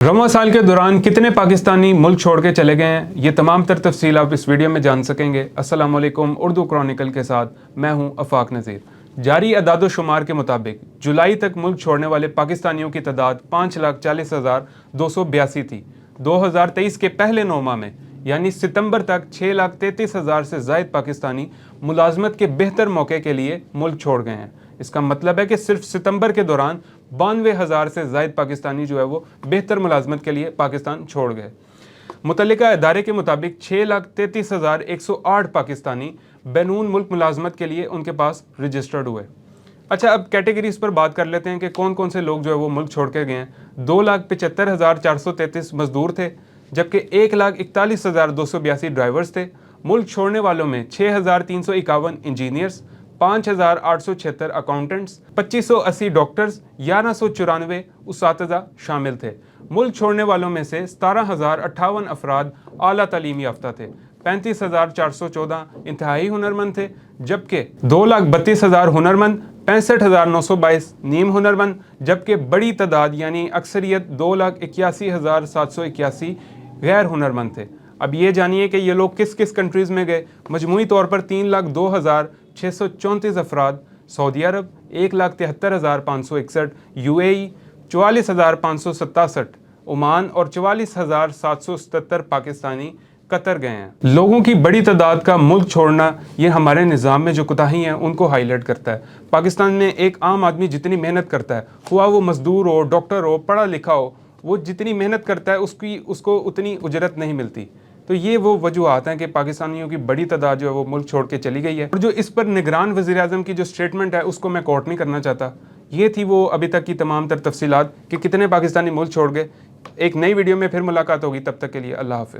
रमज़ान साल के दौरान कितने पाकिस्तानी मुल्क छोड़ के चले गए हैं, ये तमाम तर तफसील आप इस वीडियो में जान सकेंगे। अस्सलाम वालेकुम, उर्दू क्रॉनिकल के साथ मैं हूं अफाक नज़ीर। जारी अदाद-ओ-शुमार के मुताबिक जुलाई तक मुल्क छोड़ने वाले पाकिस्तानियों की तादाद 5,40,282 थी। 2023 के पहले 9 माह में यानी सितंबर तक 6,33,000 से ज़ायद पाकिस्तानी मुलाजमत के बेहतर मौके के लिए मुल्क छोड़ गए हैं। इसका मतलब है कि सिर्फ सितंबर के दौरान 92,000 से ज़ायद पाकिस्तानी जो है वो बेहतर मुलाजमत के लिए पाकिस्तान छोड़ गए। मुतल्लिका इदारे के मुताबिक 6,33,108 पाकिस्तानी बैरून मुल्क मुलाजमत के लिए उनके पास रजिस्टर्ड हुए। अच्छा, अब कैटेगरीज पर बात कर लेते हैं कि कौन कौन से लोग जो है वो मुल्क छोड़ के गए हैं। 2,75,433 मजदूर थे, जबकि 1,41,282 ड्राइवर्स थे। मुल्क छोड़ने वालों में 6,351 इंजीनियर्स, 5,876 अकाउंटेंट्स, 2,580 डॉक्टर्स, 1,194 उसातिज़ा शामिल थे। मुल्क छोड़ने वालों में से 17,058 अफराद आला तालीम याफ्ता थे, 35,414 इंतहाई हुनरमंद थे, जबकि 2,32,000 हुनरमंद, 65,922 नीम हुनरमंद, जबकि बड़ी तादाद यानी अक्सरियत 2,81,781 गैर हुनरमंद थे। अब ये जानिए कि ये लोग किस किस कंट्रीज़ में गए। मजमूई तौर पर 3,02,634 अफराद सऊदी अरब, 1,73,561 UAE, 44,567 ओमान और 44,777 पाकिस्तानी कतर गए हैं। लोगों की बड़ी तादाद का मुल्क छोड़ना ये हमारे निज़ाम में जो कोताही हैं उनको हाईलाइट करता है। पाकिस्तान में एक आम आदमी जितनी मेहनत करता है, हुआ वो मजदूर हो, डॉक्टर हो, पढ़ा लिखा हो, वो जितनी मेहनत करता है उसको उतनी उजरत नहीं मिलती। तो ये वो वजूहात हैं कि पाकिस्तानियों की बड़ी तादाद जो है वो मुल्क छोड़ के चली गई है। और जो इस पर निगरान वज़ीर-ए-आज़म की जो स्टेटमेंट है उसको मैं कोट नहीं करना चाहता। ये थी वो अभी तक की तमाम तर तफसीलात कि कितने पाकिस्तानी मुल्क छोड़ गए। एक नई वीडियो में फिर मुलाकात होगी, तब तक के लिए अल्लाह हाफ़िज़।